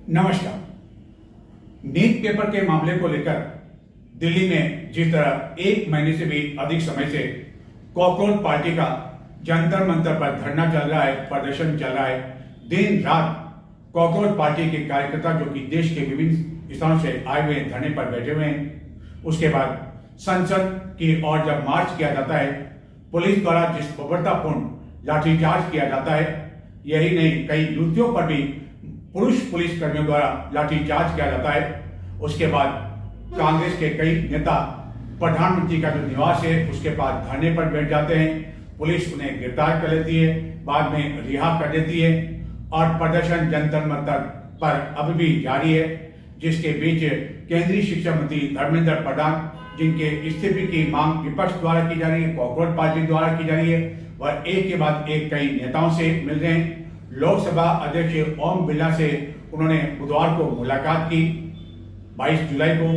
नमस्कार। NEET paper के मामले को लेकर दिल्ली में जिस तरह एक महीने से भी अधिक समय से कॉकरोच पार्टी का जंतर मंतर पर धरना चल रहा है, प्रदर्शन चल रहा है, दिन रात कॉकरोच पार्टी के कार्यकर्ता जो कि देश के विभिन्न स्थानों से आए हुए धरने पर बैठे हुए हैं। उसके बाद संसद की ओर जब मार्च किया जाता है, पुलिस द्वारा जिस बर्बरतापूर्ण लाठीचार्ज किया जाता है, यही नहीं कई युवतियों पर भी पुरुष पुलिस कर्मियों द्वारा लाठीचार्ज किया जाता है। उसके बाद कांग्रेस के कई नेता प्रधानमंत्री का जो निवास है उसके पास धरने पर बैठ जाते हैं। पुलिस उन्हें गिरफ्तार कर लेती है, बाद में रिहा कर देती है और प्रदर्शन जंतर मंतर पर अब भी जारी है, जिसके बीच केंद्रीय शिक्षा मंत्री धर्मेंद्र प्रधान, जिनके इस्तीफे की मांग विपक्ष द्वारा की जा रही है, कॉकरोच पार्टी द्वारा की जा रही है, वह एक के बाद एक कई नेताओं से मिल रहे हैं। लोकसभा अध्यक्ष ओम बिरला से उन्होंने बुधवार को मुलाकात की, 22 जुलाई को।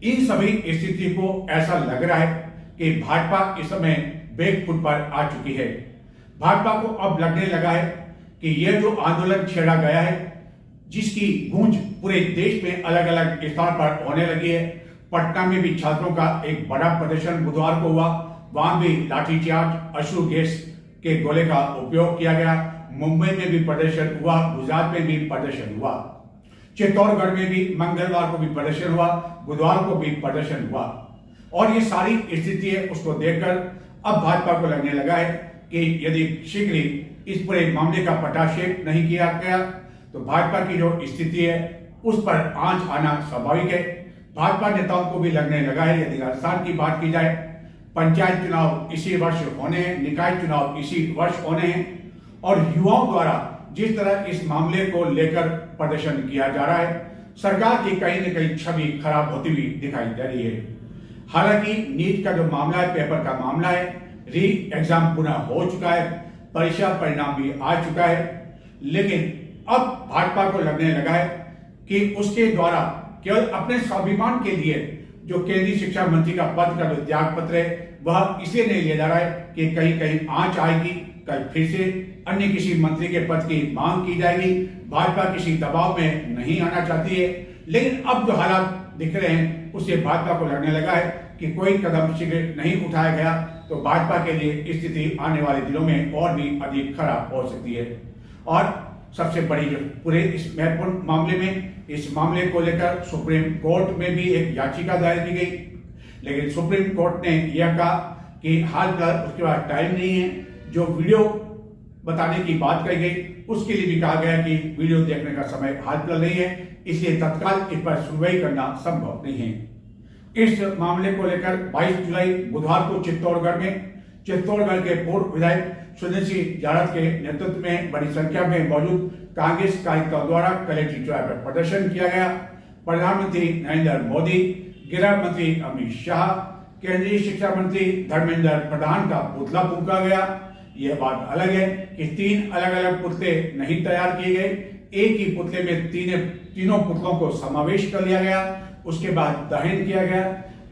इन सभी स्थिति को ऐसा लग रहा है कि भाजपा इस समय बैकफुट पर आ चुकी है। भाजपा को अब लगने लगा है कि यह जो आंदोलन छेड़ा गया है, जिसकी गूंज पूरे देश में अलग अलग स्थान पर होने लगी है। पटना में भी छात्रों का एक बड़ा प्रदर्शन बुधवार को हुआ, वहां भी लाठीचार्ज, अश्रु गैस के गोले का उपयोग किया गया। मुंबई में भी प्रदर्शन हुआ, गुजरात में भी प्रदर्शन हुआ, चित्तौड़गढ़ में भी मंगलवार को भी प्रदर्शन हुआ, बुधवार को भी प्रदर्शन हुआ। और ये सारी स्थिति है, उसको देखकर अब भाजपा को लगने लगा है कि यदि शीघ्र ही इस पूरे मामले का पटाक्षेप नहीं किया गया तो भाजपा की जो स्थिति है उस पर आंच आना स्वाभाविक है। भाजपा नेताओं को भी लगने लगा है, यदि राजस्थान की बात की जाए, पंचायत चुनाव इसी वर्ष होने हैं, निकाय चुनाव इसी वर्ष होने हैं और युवाओं द्वारा जिस तरह इस मामले को लेकर प्रदर्शन किया जा रहा है, सरकार की कहीं न कहीं छवि खराब होती हुई दिखाई दे रही है। हालांकि नीट का जो मामला है, पेपर का मामला है, री एग्जाम पुनः हो चुका है, परीक्षा परिणाम भी आ चुका है, लेकिन अब भाजपा को लगने लगा है कि उसके द्वारा केवल अपने स्वाभिमान के लिए जो केंद्रीय शिक्षा मंत्री का पद का जो त्याग पत्र है वह इसे नहीं लिया जा रहा है कि कहीं कहीं आंच आएगी, कल फिर से अन्य किसी मंत्री के पद की मांग की जाएगी। भाजपा किसी दबाव में नहीं आना चाहती है, लेकिन अब जो हालात दिख रहे हैं उससे भाजपा को लगने लगा है कि कोई कदम शीघ्र नहीं उठाया गया तो भाजपा के लिए स्थिति आने वाले दिनों में और भी अधिक खराब हो सकती है। और सबसे बड़ी जो पूरे इस महत्वपूर्ण मामले में, इस मामले को लेकर सुप्रीम कोर्ट में भी एक याचिका दायर की गई, लेकिन सुप्रीम कोर्ट ने यह कहा कि हाल फिलहाल उसके बाद टाइम नहीं है। जो वीडियो बताने की बात कही गई उसके लिए भी कहा गया कि वीडियो देखने का समय हाल फिलहाल नहीं है, इसलिए तत्काल इस पर सुनवाई करना संभव नहीं है। इस मामले को लेकर 22 जुलाई बुधवार को चित्तौड़गढ़ के पूर्व विधायक सुंदर सिंह जाड़त के नेतृत्व में बड़ी संख्या में मौजूद कांग्रेस कार्यकर्ताओं द्वारा कलेक्ट्रेट चौराहे पर प्रदर्शन किया गया। प्रधानमंत्री नरेंद्र मोदी, गृह मंत्री अमित शाह, केंद्रीय शिक्षा मंत्री धर्मेंद्र प्रधान का पुतला फूंका गया। यह बात अलग है कि 3 अलग अलग पुतले नहीं तैयार किए गए, एक ही पुतले में तीनों पुतलों को समावेश कर लिया गया। उसके बाद दहन किया गया,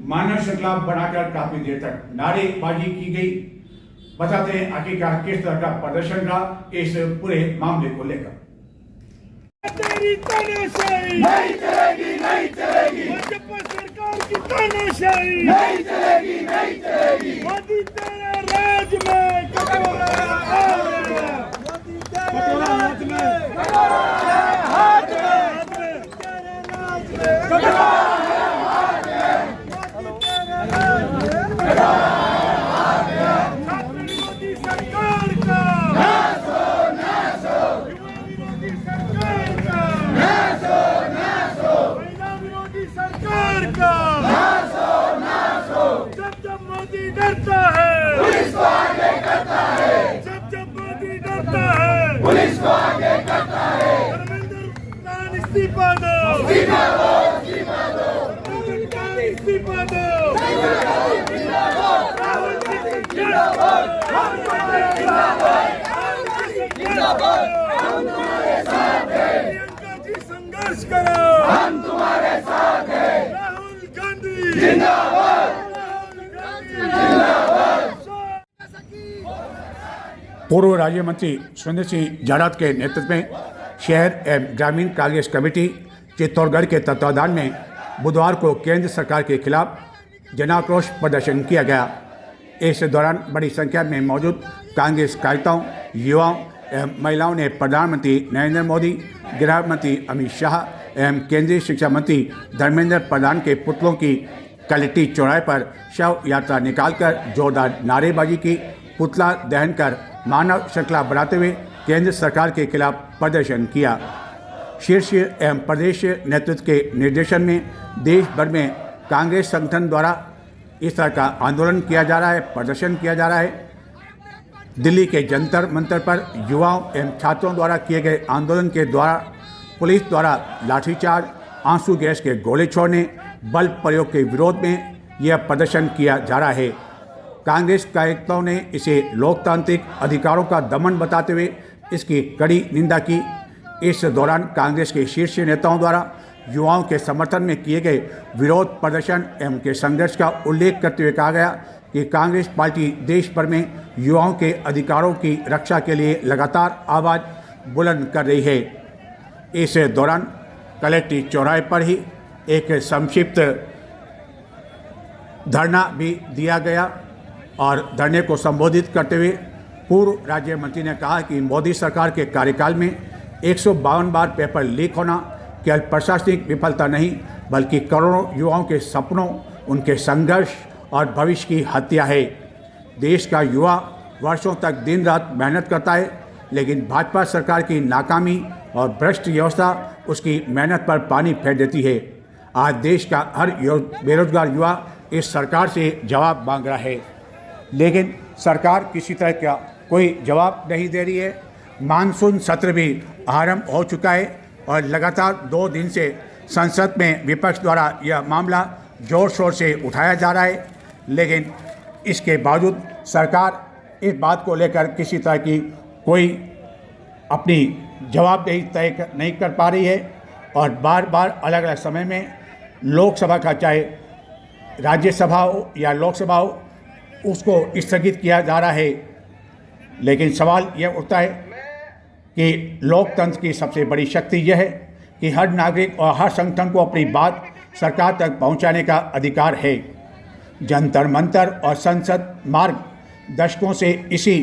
मानव श्रृंखला बनाकर काफी देर तक नारेबाजी की गई। बताते हैं आखिरकार किस तरह का प्रदर्शन रहा इस पूरे मामले को लेकर। तेरी तानाशाही नहीं चलेगी, नहीं चलेगी, भाजपा सरकार की तानाशाही नहीं चलेगी, नहीं चलेगी। मोदी तेरे राज में कटोरा आ गया, मोदी तेरे राज में कटोरा है हाथ में, तेरे राज में कटोरा है हाथ में, मोदी तेरे राज में कटोरा है हाथ में। छात्र विरोधी सरकार का नाश हो, नाश हो, युवा विरोधी सरकार का नाश हो, नाश हो, महिला विरोधी सरकार का नाश हो, नाश हो। जब मोदी डरता है पुलिस को आगे करता है, जब मोदी डरता है पुलिस को आगे करता है। धर्मेंद्र प्रधान इस्तीफा दो, इस्तीफा दो, इस्तीफा दो, राहुल गांधी इस्तीफा दो, राहुल गांधी जिंदाबाद, राहुल गांधी जिंदाबाद, हम तुम्हारे जिंदाबाद, जिंदाबाद, हम तुम्हारे साथ हैं, प्रियंका जी संघर्ष करो, हम तुम्हारे साथ हैं। राहुल गांधी जिंदाबाद, राहुल गांधी जिंदाबाद। पूर्व राज्य मंत्री सुंदर सिंह जाड़त के नेतृत्व में शहर एवं ग्रामीण कांग्रेस कमेटी चित्तौड़गढ़ के तत्वाधान में बुधवार को केंद्र सरकार के खिलाफ जनाक्रोश प्रदर्शन किया गया। इस दौरान बड़ी संख्या में मौजूद कांग्रेस कार्यकर्ताओं, युवाओं एवं महिलाओं ने प्रधानमंत्री नरेंद्र मोदी, गृह मंत्री अमित शाह एवं केंद्रीय शिक्षा मंत्री धर्मेंद्र प्रधान के पुतलों की कलेक्ट्री चौराहे पर शव यात्रा निकालकर जोरदार नारेबाजी की, पुतला दहन कर मानव श्रृंखला बनाते हुए केंद्र सरकार के खिलाफ प्रदर्शन किया। शीर्ष एवं प्रदेश नेतृत्व के निर्देशन में देश भर में कांग्रेस संगठन द्वारा इस तरह का आंदोलन किया जा रहा है, प्रदर्शन किया जा रहा है। दिल्ली के जंतर मंतर पर युवाओं एवं छात्रों द्वारा किए गए आंदोलन के द्वारा पुलिस द्वारा लाठीचार्ज, आंसू गैस के गोले छोड़ने, बल प्रयोग के विरोध में यह प्रदर्शन किया जा रहा है। कांग्रेस कार्यकर्ताओं ने इसे लोकतांत्रिक अधिकारों का दमन बताते हुए इसकी कड़ी निंदा की। इस दौरान कांग्रेस के शीर्ष नेताओं द्वारा युवाओं के समर्थन में किए गए विरोध प्रदर्शन एवं के संघर्ष का उल्लेख करते हुए कहा गया कि कांग्रेस पार्टी देश भर में युवाओं के अधिकारों की रक्षा के लिए लगातार आवाज़ बुलंद कर रही है। इस दौरान कलेक्ट्री चौराहे पर ही एक संक्षिप्त धरना भी दिया गया और धरने को संबोधित करते हुए पूर्व राज्य मंत्री ने कहा कि मोदी सरकार के कार्यकाल में 152 बार पेपर लीक होना केवल प्रशासनिक विफलता नहीं बल्कि करोड़ों युवाओं के सपनों, उनके संघर्ष और भविष्य की हत्या है। देश का युवा वर्षों तक दिन रात मेहनत करता है, लेकिन भाजपा सरकार की नाकामी और भ्रष्ट व्यवस्था उसकी मेहनत पर पानी फेर देती है। आज देश का हर बेरोजगार युवा इस सरकार से जवाब मांग रहा है, लेकिन सरकार किसी तरह का कोई जवाब नहीं दे रही है। मानसून सत्र भी आरंभ हो चुका है और लगातार 2 दिन से संसद में विपक्ष द्वारा यह मामला जोर शोर से उठाया जा रहा है, लेकिन इसके बावजूद सरकार इस बात को लेकर किसी तरह की कोई अपनी जवाबदेही तय नहीं कर पा रही है और बार बार अलग अलग समय में लोकसभा का चाहे राज्यसभा हो या लोकसभा हो उसको स्थगित किया जा रहा है। लेकिन सवाल यह उठता है कि लोकतंत्र की सबसे बड़ी शक्ति यह है कि हर नागरिक और हर संगठन को अपनी बात सरकार तक पहुंचाने का अधिकार है। जंतर मंतर और संसद मार्ग दशकों से इसी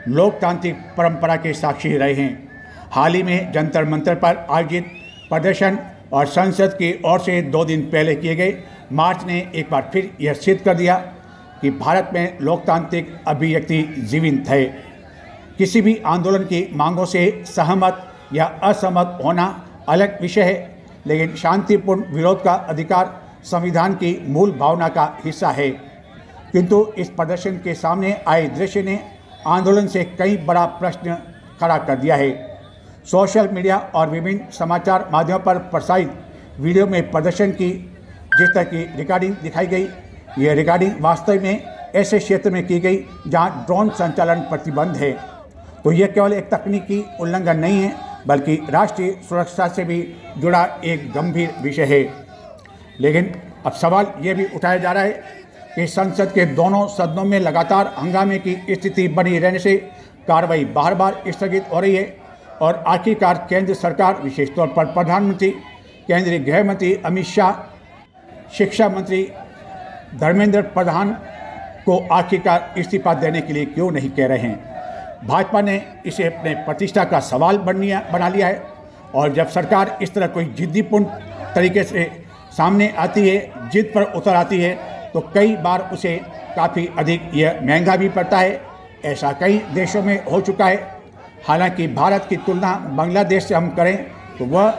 लोकतांत्रिक परंपरा के साक्षी रहे हैं। हाल ही में जंतर मंतर पर आयोजित प्रदर्शन और संसद की ओर से 2 दिन पहले किए गए मार्च ने एक बार फिर यह सिद्ध कर दिया कि भारत में लोकतांत्रिक अभिव्यक्ति जीवंत है। किसी भी आंदोलन की मांगों से सहमत या असहमत होना अलग विषय है, लेकिन शांतिपूर्ण विरोध का अधिकार संविधान की मूल भावना का हिस्सा है। किंतु इस प्रदर्शन के सामने आए दृश्य ने आंदोलन से कई बड़ा प्रश्न खड़ा कर दिया है। सोशल मीडिया और विभिन्न समाचार माध्यमों पर प्रसारित वीडियो में प्रदर्शन की जिस तरह की रिकॉर्डिंग दिखाई गई, यह रिकॉर्डिंग वास्तव में ऐसे क्षेत्र में की गई जहां ड्रोन संचालन प्रतिबंध है। तो यह केवल एक तकनीकी उल्लंघन नहीं है बल्कि राष्ट्रीय सुरक्षा से भी जुड़ा एक गंभीर विषय है। लेकिन अब सवाल ये भी उठाया जा रहा है कि संसद के दोनों सदनों में लगातार हंगामे की स्थिति बनी रहने से कार्रवाई बार बार स्थगित हो रही है और आखिरकार केंद्र सरकार, विशेष तौर पर प्रधानमंत्री, केंद्रीय गृह मंत्री अमित शाह, शिक्षा मंत्री धर्मेंद्र प्रधान को आखिरकार इस्तीफा देने के लिए क्यों नहीं कह रहे हैं। भाजपा ने इसे अपने प्रतिष्ठा का सवाल बना लिया है और जब सरकार इस तरह कोई जिद्दीपूर्ण तरीके से सामने आती है, जिद पर उतर आती है, तो कई बार उसे काफ़ी अधिक यह महंगा भी पड़ता है। ऐसा कई देशों में हो चुका है। हालांकि भारत की तुलना बांग्लादेश से हम करें तो वह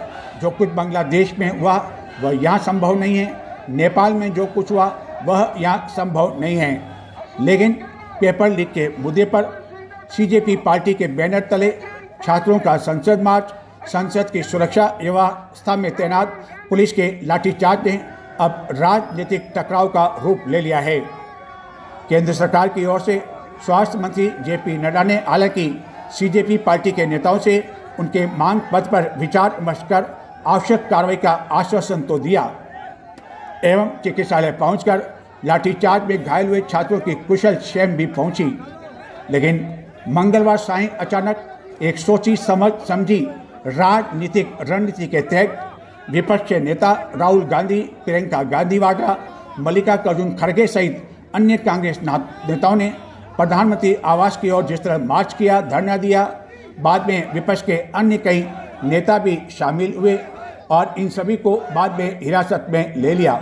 जो कुछ बांग्लादेश में हुआ वह यहाँ संभव नहीं है, नेपाल में जो कुछ हुआ वह यहाँ संभव नहीं है। लेकिन पेपर लीक के मुद्दे पर सीजेपी पार्टी के बैनर तले छात्रों का संसद मार्च, संसद की सुरक्षा व्यवस्था में तैनात पुलिस के लाठीचार्ज ने अब राजनीतिक टकराव का रूप ले लिया है। केंद्र सरकार की ओर से स्वास्थ्य मंत्री जेपी नड्डा ने हालांकि सीजेपी पार्टी के नेताओं से उनके मांग पत्र पर विचार विमर्श कर आवश्यक कार्रवाई का आश्वासन तो दिया एवं चिकित्सालय पहुंचकर लाठीचार्ज में घायल हुए छात्रों की कुशल क्षेम भी पहुंची। लेकिन मंगलवार सायं अचानक एक सोची समझी राजनीतिक रणनीति के तहत विपक्ष के नेता राहुल गांधी, प्रियंका गांधी वाड्रा, मल्लिकार्जुन खड़गे सहित अन्य कांग्रेस नेताओं ने प्रधानमंत्री आवास की ओर जिस तरह मार्च किया, धरना दिया, बाद में विपक्ष के अन्य कई नेता भी शामिल हुए और इन सभी को बाद में हिरासत में ले लिया।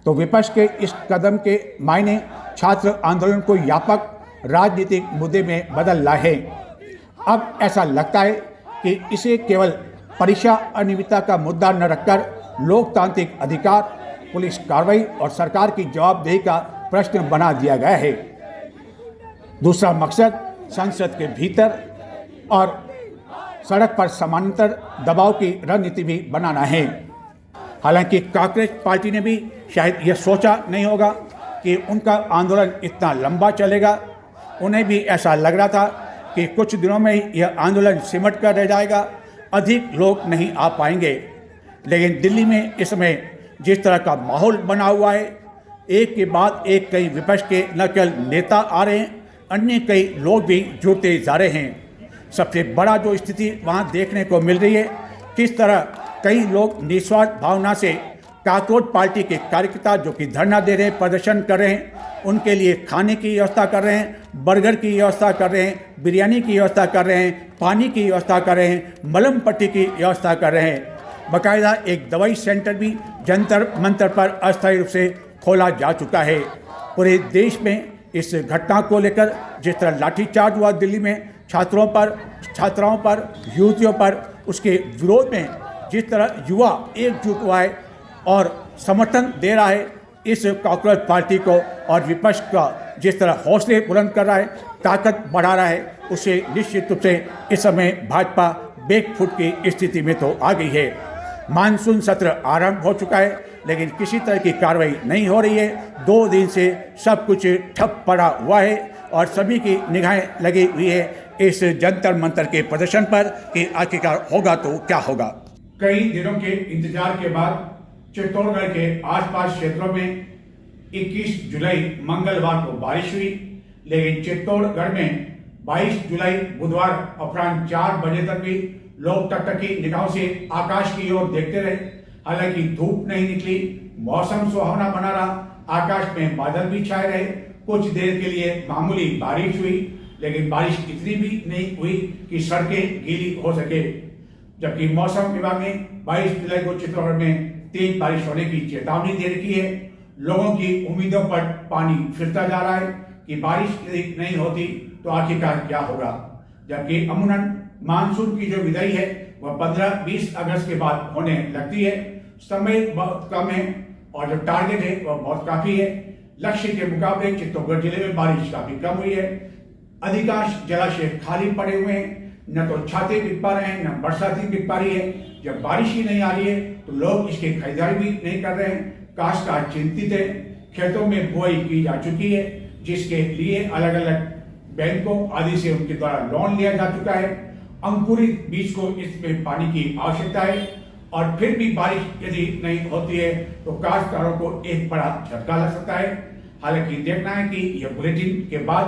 तो विपक्ष के इस कदम के मायने छात्र आंदोलन को व्यापक राजनीतिक मुद्दे में बदल लाए हैं। अब ऐसा लगता है कि इसे केवल परीक्षा अनियमितता का मुद्दा न रखकर लोकतांत्रिक अधिकार, पुलिस कार्रवाई और सरकार की जवाबदेही का प्रश्न बना दिया गया है। दूसरा मकसद संसद के भीतर और सड़क पर समानांतर दबाव की रणनीति भी बनाना है। हालांकि कांग्रेस पार्टी ने भी शायद यह सोचा नहीं होगा कि उनका आंदोलन इतना लंबा चलेगा। उन्हें भी ऐसा लग रहा था कि कुछ दिनों में ही यह आंदोलन सिमट कर रह जाएगा, अधिक लोग नहीं आ पाएंगे। लेकिन दिल्ली में इस समय जिस तरह का माहौल बना हुआ है, एक के बाद एक कई विपक्ष के न केवल नेता आ रहे हैं, अन्य कई लोग भी जुड़ते जा रहे हैं। सबसे बड़ा जो स्थिति वहाँ देखने को मिल रही है, किस तरह कई लोग निस्वार्थ भावना से कॉकरोच पार्टी के कार्यकर्ता जो कि धरना दे रहे हैं, प्रदर्शन कर रहे हैं, उनके लिए खाने की व्यवस्था कर रहे हैं, बर्गर की व्यवस्था कर रहे हैं, बिरयानी की व्यवस्था कर रहे हैं, पानी की व्यवस्था कर रहे हैं, मलम पट्टी की व्यवस्था कर रहे हैं। बाकायदा एक दवाई सेंटर भी जंतर मंतर पर अस्थायी रूप से खोला जा चुका है। पूरे देश में इस घटना को लेकर जिस तरह लाठीचार्ज हुआ दिल्ली में छात्रों पर, छात्राओं पर, युवतियों पर, उसके विरोध में जिस तरह युवा एकजुट हुआ है और समर्थन दे रहा है इस कॉकरोच पार्टी को, और विपक्ष का जिस तरह हौसले बुलंद कर रहा है, ताकत बढ़ा रहा है, उसे निश्चित रूप से इस समय भाजपा बैकफुट की स्थिति में तो आ गई है। मानसून सत्र आरंभ हो चुका है, लेकिन किसी तरह की कार्रवाई नहीं हो रही है। 2 दिन से सब कुछ ठप पड़ा हुआ है और सभी की निगाहें लगी हुई है इस जंतर मंतर के प्रदर्शन पर कि आखिरकार होगा तो क्या होगा। कई दिनों के इंतजार के बाद चित्तौड़गढ़ के आसपास क्षेत्रों में 21 जुलाई मंगलवार को बारिश हुई, लेकिन चित्तौड़गढ़ में 22 जुलाई बुधवार अपराह्न 4 बजे तक भी लोग टकटकी निगाहों से आकाश की ओर देखते रहे। हालांकि धूप नहीं निकली, मौसम सुहावना बना रहा, आकाश में बादल भी छाए रहे। कुछ देर के लिए मामूली बारिश हुई, लेकिन बारिश इतनी भी नहीं हुई कि सड़कें गीली हो सके। जबकि मौसम विभाग ने 22 जुलाई को चित्तौड़गढ़ में तेज बारिश होने की चेतावनी दे रखी है। लोगों की उम्मीदों पर पानी फिरता जा रहा है कि बारिश यदि नहीं होती तो आखिरकार क्या होगा। जबकि अमूमन मानसून की जो विदाई है वह 15-20 अगस्त के बाद होने लगती है। समय बहुत कम है और जो टारगेट है वह बहुत काफी है। लक्ष्य के मुकाबले चित्तौड़गढ़ जिले में बारिश काफी कम हुई है। अधिकांश जलाशय खाली पड़े हुए हैं, न तो छाते बिक पा रहे हैं, न बरसाती बिक पा रही है। जब बारिश ही नहीं आ रही है तो लोग इसकी खरीदारी भी नहीं कर रहे हैं। काश्तकार चिंतित है। खेतों में बुआई की जा चुकी है, जिसके लिए अलग अलग बैंकों आदि से उनके द्वारा लोन लिया जा चुका है। अंकुरित बीज को इसमें पानी की आवश्यकता है और फिर भी बारिश यदि नहीं होती है तो काश्तकारों को एक बड़ा झटका लग सकता है। हालांकि देखना है कि यह बुलेटिन के बाद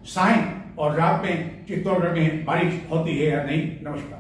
सायं और रात में चित्तौड़गढ़ में बारिश होती है या नहीं। नमस्कार।